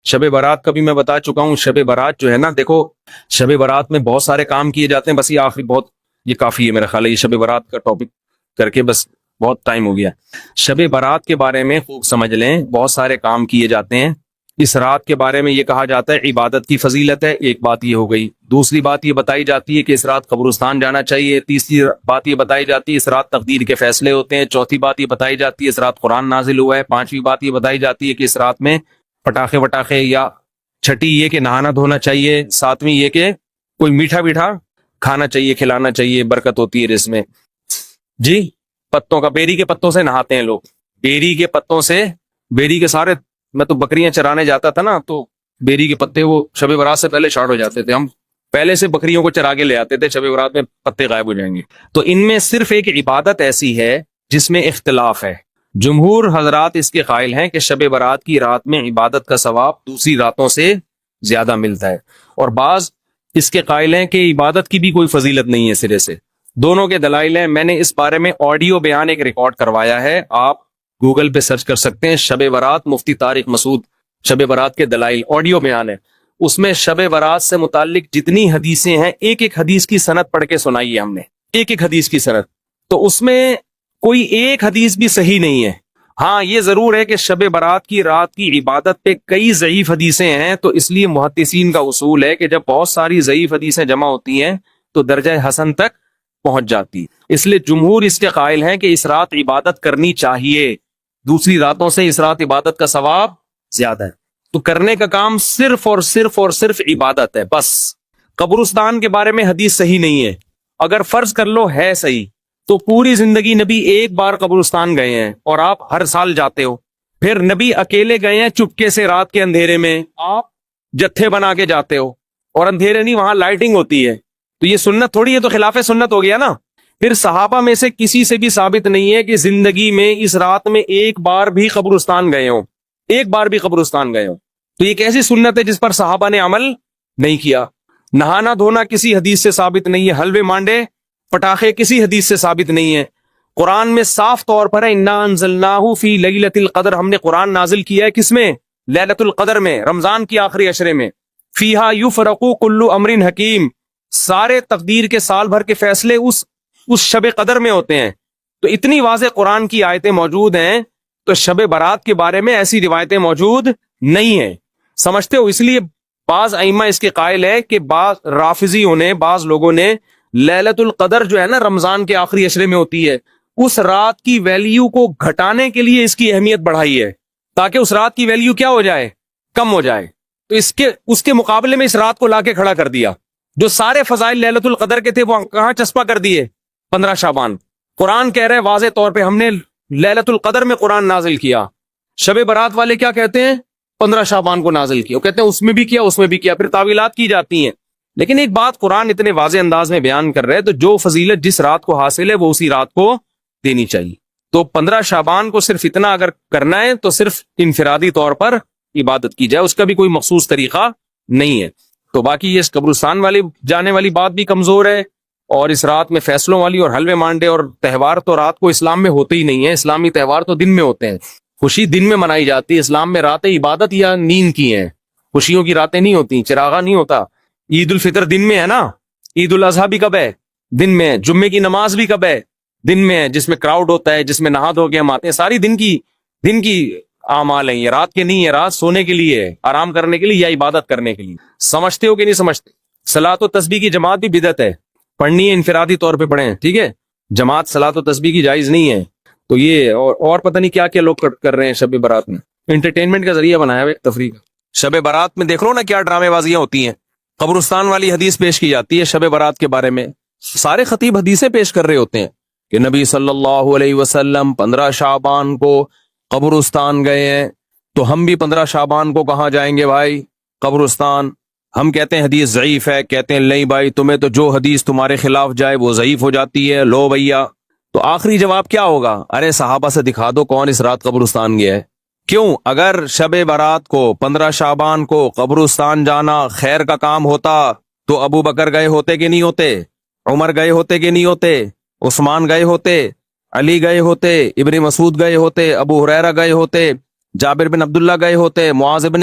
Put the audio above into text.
شب برات کا بھی میں بتا چکا ہوں. شب برات جو ہے نا، دیکھو شب برات میں بہت سارے کام کیے جاتے ہیں. بس یہ آخری بہت یہ کافی ہے میرا خیال ہے، یہ شب برات کا ٹاپک کر کے بس بہت ٹائم ہو گیا. شب برات کے بارے میں خوب سمجھ لیں، بہت سارے کام کیے جاتے ہیں. اس رات کے بارے میں یہ کہا جاتا ہے عبادت کی فضیلت ہے، ایک بات یہ ہو گئی. دوسری بات یہ بتائی جاتی ہے کہ اس رات قبرستان جانا چاہیے. تیسری بات یہ بتائی جاتی ہے اس رات تقدیر کے فیصلے ہوتے ہیں. چوتھی بات یہ بتائی جاتی ہے اس رات قرآن نازل ہوا ہے. پانچویں بات یہ بتائی جاتی ہے کہ اس رات میں پٹاخے وٹاخے، یا چھٹی یہ کہ نہانا دھونا چاہیے. ساتویں یہ کہ کوئی میٹھا میٹھا کھانا چاہیے، کھلانا چاہیے، برکت ہوتی ہے اس میں. جی پتوں کا، بیری کے پتوں سے نہاتے ہیں لوگ. بیری کے پتوں سے، بیری کے سارے، میں تو بکریاں چرانے جاتا تھا نا، تو بیری کے پتے وہ شب برات سے پہلے شارٹ ہو جاتے تھے. ہم پہلے سے بکریوں کو چرا کے لے آتے تھے، شب برات میں پتے غائب ہو جائیں گے. تو ان میں صرف ایک عبادت ایسی ہے جس میں اختلاف ہے. جمہور حضرات اس کے قائل ہیں کہ شب برات کی رات میں عبادت کا ثواب دوسری راتوں سے زیادہ ملتا ہے، اور بعض اس کے قائل ہیں کہ عبادت کی بھی کوئی فضیلت نہیں ہے سرے سے. دونوں کے دلائل ہیں. میں نے اس بارے میں آڈیو بیان ایک ریکارڈ کروایا ہے، آپ گوگل پہ سرچ کر سکتے ہیں. شب برات مفتی طارق مسعود، شب برات کے دلائل، آڈیو بیان ہے. اس میں شب برات سے متعلق جتنی حدیثیں ہیں، ایک ایک حدیث کی سند پڑھ کے سنائی ہے ہم نے، ایک ایک حدیث کی سند. تو اس میں کوئی ایک حدیث بھی صحیح نہیں ہے. ہاں یہ ضرور ہے کہ شب برات کی رات کی عبادت پہ کئی ضعیف حدیثیں ہیں. تو اس لیے محدثین کا اصول ہے کہ جب بہت ساری ضعیف حدیثیں جمع ہوتی ہیں تو درجہ حسن تک پہنچ جاتی. اس لیے جمہور اس کے قائل ہیں کہ اس رات عبادت کرنی چاہیے، دوسری راتوں سے اس رات عبادت کا ثواب زیادہ ہے. تو کرنے کا کام صرف اور صرف اور صرف عبادت ہے بس. قبرستان کے بارے میں حدیث صحیح نہیں ہے. اگر فرض کر لو ہے صحیح، تو پوری زندگی نبی ایک بار قبرستان گئے ہیں اور آپ ہر سال جاتے ہو. پھر نبی اکیلے گئے ہیں چپکے سے رات کے اندھیرے میں، آپ جتھے بنا کے جاتے ہو، اور اندھیرے نہیں، وہاں لائٹنگ ہوتی ہے. تو یہ سنت تھوڑی ہے، تو خلاف سنت ہو گیا نا. پھر صحابہ میں سے کسی سے بھی ثابت نہیں ہے کہ زندگی میں اس رات میں ایک بار بھی قبرستان گئے ہوں، ایک بار بھی قبرستان گئے ہوں. تو یہ کیسی سنت ہے جس پر صحابہ نے عمل نہیں کیا. نہانا دھونا کسی حدیث سے ثابت نہیں ہے. حلوے مانڈے پٹاخے کسی حدیث سے ثابت نہیں ہے. قرآن میں صاف طور پر ہے انا انزلناہ فی لیلۃ القدر، ہم نے قرآن نازل کیا ہے کس میں؟ لیلۃ القدر میں، رمضان کی آخری عشرے میں. فیہا یفرق کل امر حکیم، سارے تقدیر کے سال بھر کے فیصلے اس شب قدر میں ہوتے ہیں. تو اتنی واضح قرآن کی آیتیں موجود ہیں، تو شب برات کے بارے میں ایسی روایتیں موجود نہیں ہیں. سمجھتے ہو؟ اس لیے بعض ائمہ اس کے قائل ہے کہ بعض رافضیوں نے، بعض لوگوں نے لیلۃ القدر جو ہے نا رمضان کے آخری عشرے میں ہوتی ہے، اس رات کی ویلیو کو گھٹانے کے لیے اس کی اہمیت بڑھائی ہے، تاکہ اس رات کی ویلیو کیا ہو جائے؟ کم ہو جائے. تو اس کے مقابلے میں اس رات کو لا کے کھڑا کر دیا. جو سارے فضائل لیلۃ القدر کے تھے وہ کہاں چسپا کر دیے؟ 15 شعبان. قرآن کہہ رہے واضح طور پہ ہم نے لیلۃ القدر میں قرآن نازل کیا. شب برات والے کیا کہتے ہیں؟ 15 شعبان کو نازل کیا. وہ کہتے ہیں اس میں بھی کیا، اس میں بھی کیا. پھر تعویلات کی جاتی ہیں. لیکن ایک بات قرآن اتنے واضح انداز میں بیان کر رہے، تو جو فضیلت جس رات کو حاصل ہے وہ اسی رات کو دینی چاہیے. تو 15 شعبان کو صرف اتنا اگر کرنا ہے تو صرف انفرادی طور پر عبادت کی جائے، اس کا بھی کوئی مخصوص طریقہ نہیں ہے. تو باقی یہ قبرستان والی جانے والی بات بھی کمزور ہے، اور اس رات میں فیصلوں والی اور حلوے مانڈے اور تہوار تو رات کو اسلام میں ہوتے ہی نہیں ہے. اسلامی تہوار تو دن میں ہوتے ہیں، خوشی دن میں منائی جاتی ہے. اسلام میں راتیں عبادت یا نیند کی ہیں، خوشیوں کی راتیں نہیں ہوتی، چراغا نہیں ہوتا. عید الفطر دن میں ہے نا، عید الاضحیٰ بھی کب ہے؟ دن میں ہے. جمعے کی نماز بھی کب ہے؟ دن میں ہے، جس میں کراؤڈ ہوتا ہے، جس میں نہا دھو کے ہم آتے ہیں. ساری دن کی اعمال ہیں، یہ رات کے نہیں ہے. رات سونے کے لیے ہے، آرام کرنے کے لیے یا عبادت کرنے کے لیے. سمجھتے ہو کہ نہیں سمجھتے؟ صلاۃ و تسبیح کی جماعت بھی بدعت ہے، پڑھنی ہے انفرادی طور پہ پڑھیں، ٹھیک ہے. جماعت صلاۃ و تسبیح کی جائز نہیں ہے. تو یہ اور پتہ نہیں کیا کیا لوگ کر رہے ہیں شب برات میں. انٹرٹینمنٹ کا ذریعہ بنایا ہے، تفریح کا. شب برات میں دیکھ لو نا کیا ڈرامے بازیاں ہوتی ہیں. قبرستان والی حدیث پیش کی جاتی ہے شب برات کے بارے میں. سارے خطیب حدیثیں پیش کر رہے ہوتے ہیں کہ نبی صلی اللہ علیہ وسلم 15 شعبان کو قبرستان گئے ہیں. تو ہم بھی 15 شعبان کو کہاں جائیں گے بھائی؟ قبرستان. ہم کہتے ہیں حدیث ضعیف ہے، کہتے ہیں نہیں بھائی تمہیں تو جو حدیث تمہارے خلاف جائے وہ ضعیف ہو جاتی ہے. لو بھیا، تو آخری جواب کیا ہوگا؟ ارے صحابہ سے دکھا دو کون اس رات قبرستان گیا ہے. کیوں؟ اگر شب برات کو 15 شعبان کو قبرستان جانا خیر کا کام ہوتا تو ابو بکر گئے ہوتے کہ نہیں ہوتے؟ عمر گئے ہوتے کہ نہیں ہوتے؟ عثمان گئے ہوتے؟ علی گئے ہوتے؟ ابن مسعود گئے ہوتے؟ ابو ہریرہ گئے ہوتے؟ جابر بن عبداللہ گئے ہوتے؟ معاذ بن